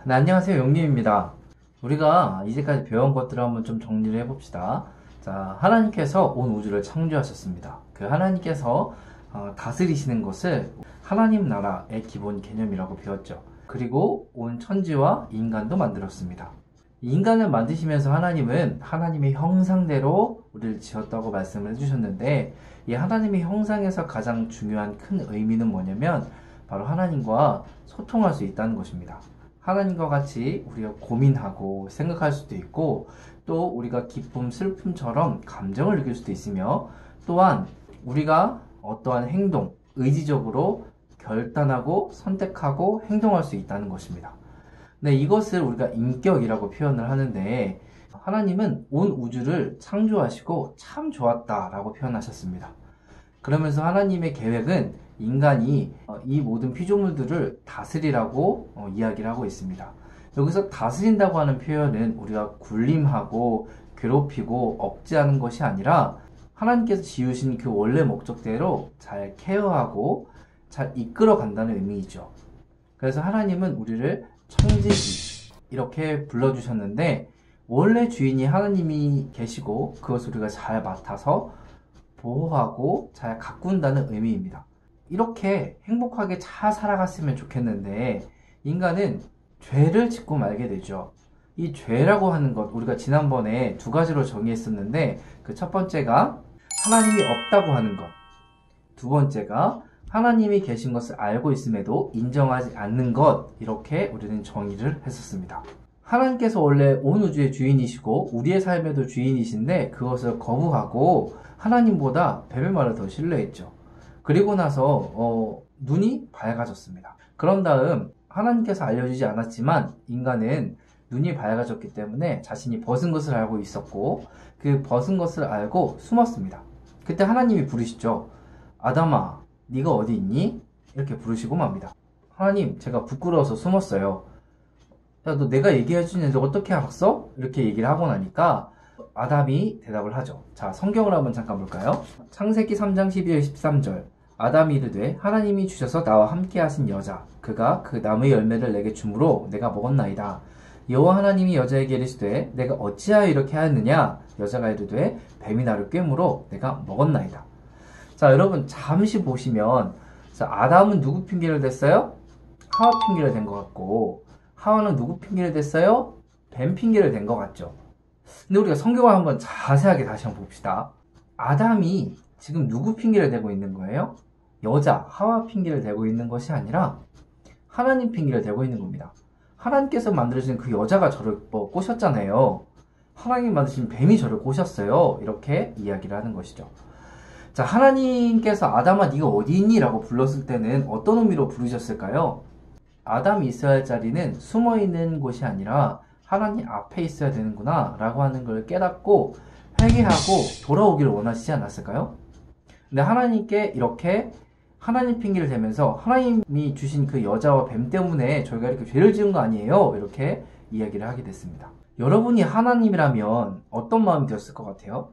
네, 안녕하세요. 용님입니다. 우리가 이제까지 배운 것들을 한번 좀 정리를 해봅시다. 자, 하나님께서 온 우주를 창조하셨습니다. 그 하나님께서 다스리시는 것을 하나님 나라의 기본 개념이라고 배웠죠. 그리고 온 천지와 인간도 만들었습니다. 인간을 만드시면서 하나님은 하나님의 형상대로 우리를 지었다고 말씀을 해주셨는데, 이 하나님의 형상에서 가장 중요한 큰 의미는 뭐냐면 바로 하나님과 소통할 수 있다는 것입니다. 하나님과 같이 우리가 고민하고 생각할 수도 있고, 또 우리가 기쁨, 슬픔처럼 감정을 느낄 수도 있으며, 또한 우리가 어떠한 행동, 의지적으로 결단하고 선택하고 행동할 수 있다는 것입니다. 네, 이것을 우리가 인격이라고 표현을 하는데, 하나님은 온 우주를 창조하시고 참 좋았다라고 표현하셨습니다. 그러면서 하나님의 계획은 인간이 이 모든 피조물들을 다스리라고 이야기를 하고 있습니다. 여기서 다스린다고 하는 표현은 우리가 굴림하고 괴롭히고 억제하는 것이 아니라 하나님께서 지으신 그 원래 목적대로 잘 케어하고 잘 이끌어 간다는 의미이죠. 그래서 하나님은 우리를 청지기 이렇게 불러주셨는데, 원래 주인이 하나님이 계시고 그것을 우리가 잘 맡아서 보호하고 잘 가꾼다는 의미입니다. 이렇게 행복하게 잘 살아갔으면 좋겠는데, 인간은 죄를 짓고 말게 되죠. 이 죄라고 하는 것, 우리가 지난번에 두 가지로 정의했었는데, 그 첫 번째가 하나님이 없다고 하는 것, 두 번째가 하나님이 계신 것을 알고 있음에도 인정하지 않는 것, 이렇게 우리는 정의를 했었습니다. 하나님께서 원래 온 우주의 주인이시고 우리의 삶에도 주인이신데, 그것을 거부하고 하나님보다 뱀의 말을 더 신뢰했죠. 그리고 나서 눈이 밝아졌습니다. 그런 다음 하나님께서 알려주지 않았지만 인간은 눈이 밝아졌기 때문에 자신이 벗은 것을 알고 있었고, 그 벗은 것을 알고 숨었습니다. 그때 하나님이 부르시죠. 아담아, 네가 어디 있니? 이렇게 부르시고 맙니다. 하나님, 제가 부끄러워서 숨었어요. 야, 너 내가 얘기해주는데 어떻게 알았어? 이렇게 얘기를 하고 나니까 아담이 대답을 하죠. 자, 성경을 한번 잠깐 볼까요? 창세기 3장 12절 13절. 아담이 이르되 하나님이 주셔서 나와 함께 하신 여자, 그가 그 나무의 열매를 내게 주므로 내가 먹었나이다. 여호와 하나님이 여자에게 이르시되 내가 어찌하여 이렇게 하였느냐? 여자가 이르되 뱀이 나를 꿰므로 내가 먹었나이다. 자, 여러분 잠시 보시면, 자, 아담은 누구 핑계를 댔어요? 하와 핑계를 댄 것 같고, 하와는 누구 핑계를 댔어요? 뱀 핑계를 댄 것 같죠. 근데 우리가 성경을 한번 자세하게 다시 한번 봅시다. 아담이 지금 누구 핑계를 대고 있는 거예요? 여자, 하와 핑계를 대고 있는 것이 아니라 하나님 핑계를 대고 있는 겁니다. 하나님께서 만들어진 그 여자가 저를 꼬셨잖아요. 하나님 만드신 뱀이 저를 꼬셨어요. 이렇게 이야기를 하는 것이죠. 자, 하나님께서 아담아 네가 어디 있니? 라고 불렀을 때는 어떤 의미로 부르셨을까요? 아담이 있어야 할 자리는 숨어있는 곳이 아니라 하나님 앞에 있어야 되는구나 라고 하는 걸 깨닫고 회개하고 돌아오기를 원하시지 않았을까요? 근데 하나님께 이렇게 하나님 핑계를 대면서 하나님이 주신 그 여자와 뱀 때문에 저희가 이렇게 죄를 지은 거 아니에요? 이렇게 이야기를 하게 됐습니다. 여러분이 하나님이라면 어떤 마음이 들었을 것 같아요?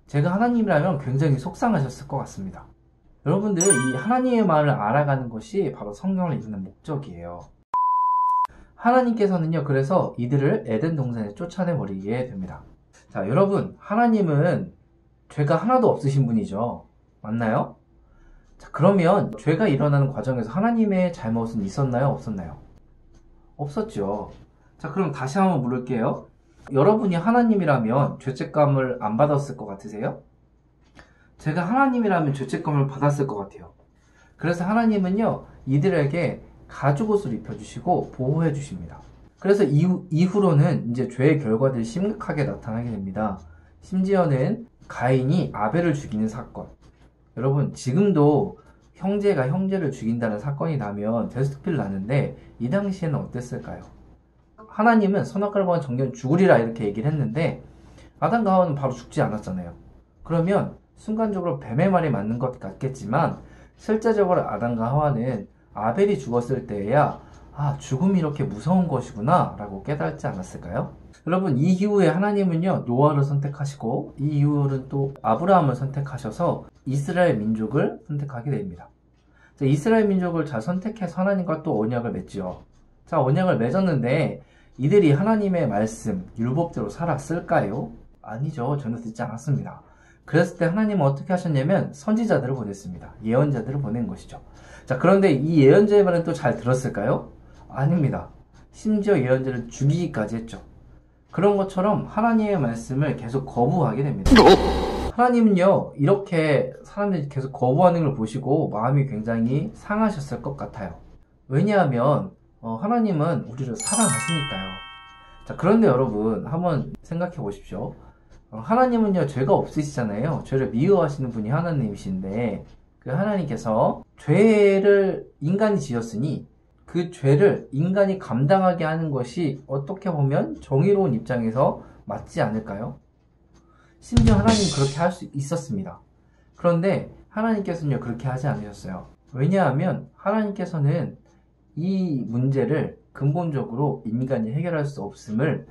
제가 하나님이라면 굉장히 속상하셨을 것 같습니다. 여러분들, 이 하나님의 마음을 알아가는 것이 바로 성경을 읽는 목적이에요. 하나님께서는요, 그래서 이들을 에덴 동산에 쫓아내버리게 됩니다. 자, 여러분, 하나님은 죄가 하나도 없으신 분이죠. 맞나요? 자, 그러면 죄가 일어나는 과정에서 하나님의 잘못은 있었나요? 없었나요? 없었죠. 자, 그럼 다시 한번 물을게요. 여러분이 하나님이라면 죄책감을 안 받았을 것 같으세요? 제가 하나님이라면 죄책감을 받았을 것 같아요. 그래서 하나님은요, 이들에게 가죽옷을 입혀주시고 보호해 주십니다. 그래서 이후로는 이제 죄의 결과들이 심각하게 나타나게 됩니다. 심지어는 가인이 아벨을 죽이는 사건. 여러분, 지금도 형제가 형제를 죽인다는 사건이 나면 데스크필 나는데, 이 당시에는 어땠을까요? 하나님은 선악과를 먹은 정견 죽으리라 이렇게 얘기를 했는데, 아담과 하와는 바로 죽지 않았잖아요. 그러면 순간적으로 뱀의 말이 맞는 것 같겠지만, 실제적으로 아담과 하와는 아벨이 죽었을 때에야 죽음이 이렇게 무서운 것이구나 라고 깨달지 않았을까요? 여러분, 이 이후에 하나님은요, 노아를 선택하시고 이 이후로는 또 아브라함을 선택하셔서 이스라엘 민족을 선택하게 됩니다. 이스라엘 민족을 잘 선택해서 하나님과 또 언약을 맺죠. 자, 언약을 맺었는데 이들이 하나님의 말씀, 율법대로 살았을까요? 아니죠. 전혀 듣지 않았습니다. 그랬을 때 하나님은 어떻게 하셨냐면 선지자들을 보냈습니다. 예언자들을 보낸 것이죠. 자, 그런데 이 예언자의 말은 또 잘 들었을까요? 아닙니다. 심지어 예언자를 죽이기까지 했죠. 그런 것처럼 하나님의 말씀을 계속 거부하게 됩니다. 하나님은요, 이렇게 사람들이 계속 거부하는 걸 보시고 마음이 굉장히 상하셨을 것 같아요. 왜냐하면 하나님은 우리를 사랑하시니까요. 자, 그런데 여러분 한번 생각해 보십시오. 하나님은요, 죄가 없으시잖아요. 죄를 미워하시는 분이 하나님이신데 그 하나님께서 죄를 인간이 지었으니 그 죄를 인간이 감당하게 하는 것이 어떻게 보면 정의로운 입장에서 맞지 않을까요? 심지어 하나님은 그렇게 할 수 있었습니다. 그런데 하나님께서는요, 그렇게 하지 않으셨어요. 왜냐하면 하나님께서는 이 문제를 근본적으로 인간이 해결할 수 없음을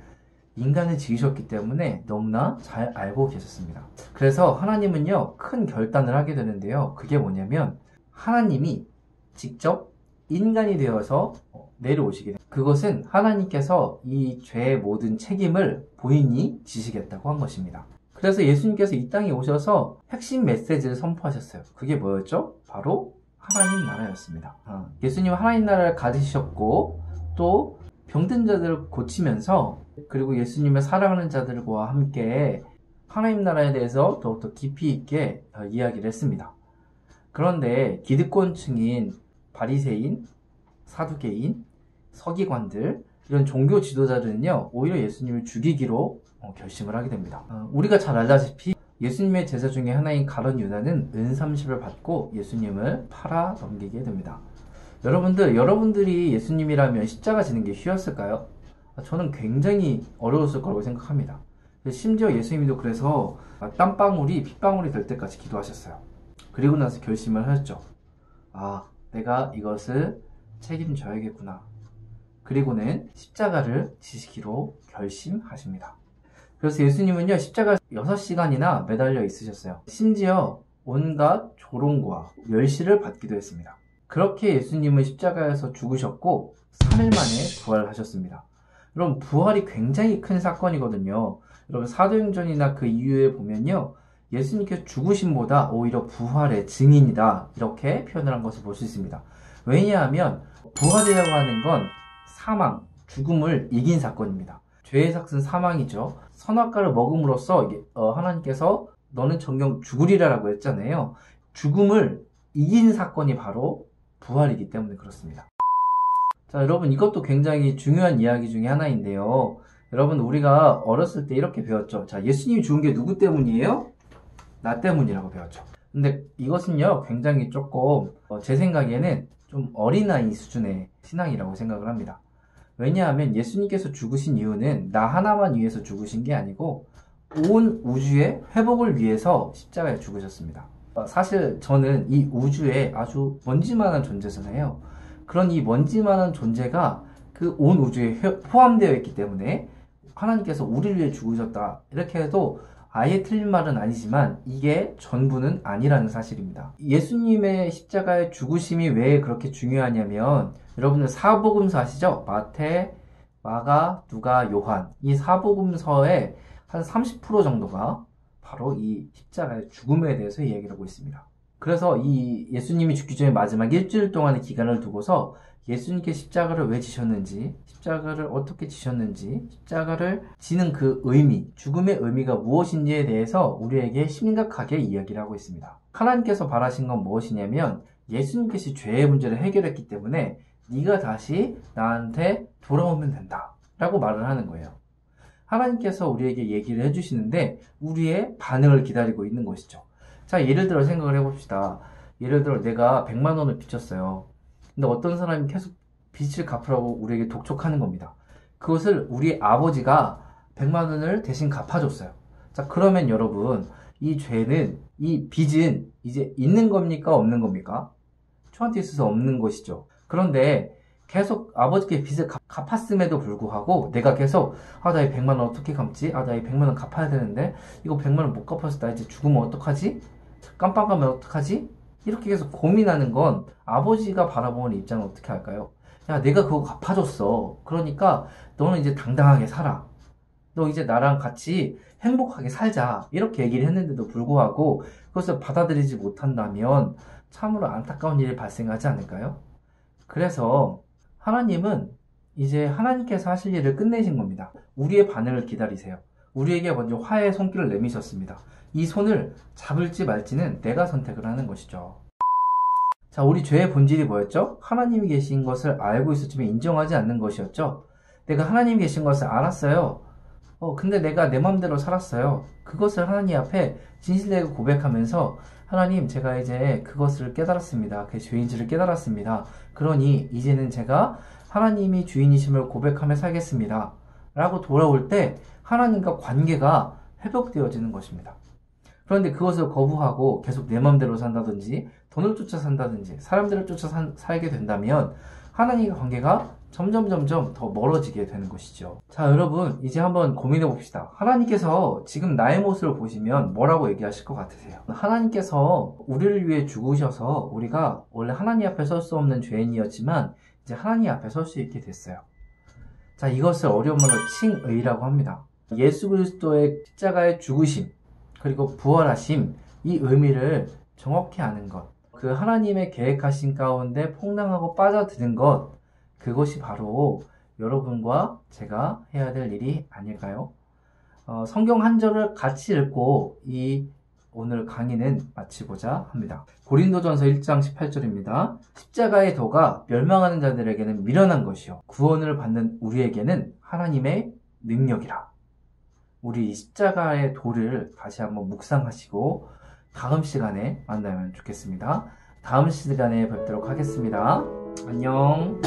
인간을 지으셨기 때문에 너무나 잘 알고 계셨습니다. 그래서 하나님은요, 큰 결단을 하게 되는데요. 그게 뭐냐면 하나님이 직접 인간이 되어서 내려오시게 됩니다. 그것은 하나님께서 이 죄의 모든 책임을 본인이 지시겠다고 한 것입니다. 그래서 예수님께서 이 땅에 오셔서 핵심 메시지를 선포하셨어요. 그게 뭐였죠? 바로 하나님 나라였습니다. 예수님은 하나님 나라를 가지셨고 또 병든 자들을 고치면서 그리고 예수님을 사랑하는 자들과 함께 하나님 나라에 대해서 더욱더 깊이 있게 이야기를 했습니다. 그런데 기득권층인 바리새인, 사두개인, 서기관들 이런 종교 지도자들은요, 오히려 예수님을 죽이기로 결심을 하게 됩니다. 우리가 잘 알다시피 예수님의 제자 중에 하나인 가룟 유다는 은삼십을 받고 예수님을 팔아 넘기게 됩니다. 여러분들이 예수님이라면 십자가 지는 게 쉬웠을까요? 저는 굉장히 어려웠을 거라고 생각합니다. 심지어 예수님도 그래서 땀방울이 핏방울이 될 때까지 기도하셨어요. 그리고 나서 결심을 하셨죠. 내가 이것을 책임져야겠구나. 그리고는 십자가를 지시기로 결심하십니다. 그래서 예수님은요, 십자가 6시간이나 매달려 있으셨어요. 심지어 온갖 조롱과 멸시를 받기도 했습니다. 그렇게 예수님은 십자가에서 죽으셨고 3일 만에 부활하셨습니다. 여러분, 부활이 굉장히 큰 사건이거든요. 여러분, 사도행전이나 그 이후에 보면요, 예수님께서 죽으심보다 오히려 부활의 증인이다, 이렇게 표현을 한 것을 볼 수 있습니다. 왜냐하면 부활이라고 하는 건 사망, 죽음을 이긴 사건입니다. 죄의 삭은 사망이죠. 선악과를 먹음으로써 하나님께서 너는 정녕 죽으리라라고 했잖아요. 죽음을 이긴 사건이 바로 부활이기 때문에 그렇습니다. 자, 여러분, 이것도 굉장히 중요한 이야기 중에 하나인데요. 여러분, 우리가 어렸을 때 이렇게 배웠죠. 자, 예수님이 죽은 게 누구 때문이에요? 나 때문이라고 배웠죠. 근데 이것은요, 굉장히 조금 제 생각에는 좀 어린아이 수준의 신앙이라고 생각을 합니다. 왜냐하면 예수님께서 죽으신 이유는 나 하나만 위해서 죽으신 게 아니고 온 우주의 회복을 위해서 십자가에 죽으셨습니다. 사실 저는 이 우주에 아주 먼지만한 존재잖아요. 그런 이 먼지만한 존재가 그 온 우주에 포함되어 있기 때문에 하나님께서 우리를 위해 죽으셨다, 이렇게 해도 아예 틀린 말은 아니지만 이게 전부는 아니라는 사실입니다. 예수님의 십자가의 죽으심이 왜 그렇게 중요하냐면, 여러분들 사복음서 아시죠? 마태, 마가, 누가, 요한, 이 사복음서의 한 30% 정도가 바로 이 십자가의 죽음에 대해서 이야기를 하고 있습니다. 그래서 이 예수님이 죽기 전에 마지막 일주일 동안의 기간을 두고서 예수님께 십자가를 왜 지셨는지, 십자가를 어떻게 지셨는지, 십자가를 지는 그 의미, 죽음의 의미가 무엇인지에 대해서 우리에게 심각하게 이야기를 하고 있습니다. 하나님께서 바라신 건 무엇이냐면, 예수님께서 죄의 문제를 해결했기 때문에 네가 다시 나한테 돌아오면 된다 라고 말을 하는 거예요. 하나님께서 우리에게 얘기를 해주시는데 우리의 반응을 기다리고 있는 것이죠. 자, 예를 들어 생각을 해봅시다. 예를 들어 내가 100만 원을 빚졌어요. 근데 어떤 사람이 계속 빚을 갚으라고 우리에게 독촉하는 겁니다. 그것을 우리 아버지가 100만 원을 대신 갚아줬어요. 자, 그러면 여러분, 이 죄는, 이 빚은 이제 있는 겁니까? 없는 겁니까? 저한테 있어서 없는 것이죠. 그런데 계속 아버지께 빚을 갚았음에도 불구하고 내가 계속 나 이 100만 원 어떻게 갚지? 나 이 100만 원 갚아야 되는데 이거 100만 원 못 갚아서 나 이제 죽으면 어떡하지? 깜빵 가면 어떡하지? 이렇게 계속 고민하는 건 아버지가 바라보는 입장은 어떻게 할까요? 야, 내가 그거 갚아줬어. 그러니까 너는 이제 당당하게 살아. 너 이제 나랑 같이 행복하게 살자. 이렇게 얘기를 했는데도 불구하고 그것을 받아들이지 못한다면 참으로 안타까운 일이 발생하지 않을까요? 그래서 하나님은 이제 하나님께서 하실 일을 끝내신 겁니다. 우리의 반응을 기다리세요. 우리에게 먼저 화해의 손길을 내미셨습니다. 이 손을 잡을지 말지는 내가 선택을 하는 것이죠. 자, 우리 죄의 본질이 뭐였죠? 하나님이 계신 것을 알고 있었지만 인정하지 않는 것이었죠. 내가 하나님이 계신 것을 알았어요. 근데 내가 내 맘대로 살았어요. 그것을 하나님 앞에 진실되게 고백하면서 하나님, 제가 이제 그것을 깨달았습니다. 그 죄인지를 깨달았습니다. 그러니 이제는 제가 하나님이 주인이심을 고백하며 살겠습니다. 라고 돌아올 때 하나님과 관계가 회복되어지는 것입니다. 그런데 그것을 거부하고 계속 내 맘대로 산다든지 돈을 쫓아 산다든지 사람들을 쫓아 살게 된다면 하나님과 관계가 점점 더 멀어지게 되는 것이죠. 자, 여러분 이제 한번 고민해 봅시다. 하나님께서 지금 나의 모습을 보시면 뭐라고 얘기하실 것 같으세요? 하나님께서 우리를 위해 죽으셔서 우리가 원래 하나님 앞에 설 수 없는 죄인이었지만 이제 하나님 앞에 설 수 있게 됐어요. 자, 이것을 어려운 말로 칭의라고 합니다. 예수 그리스도의 십자가의 죽으심 그리고 부활하심, 이 의미를 정확히 아는 것, 그 하나님의 계획하신 가운데 폭락하고 빠져드는 것, 그것이 바로 여러분과 제가 해야 될 일이 아닐까요? 성경 한 절을 같이 읽고 이 오늘 강의는 마치고자 합니다. 고린도전서 1장 18절입니다. 십자가의 도가 멸망하는 자들에게는 미련한 것이요 구원을 받는 우리에게는 하나님의 능력이라. 우리 십자가의 도를 다시 한번 묵상하시고 다음 시간에 만나면 좋겠습니다. 다음 시간에 뵙도록 하겠습니다. 안녕.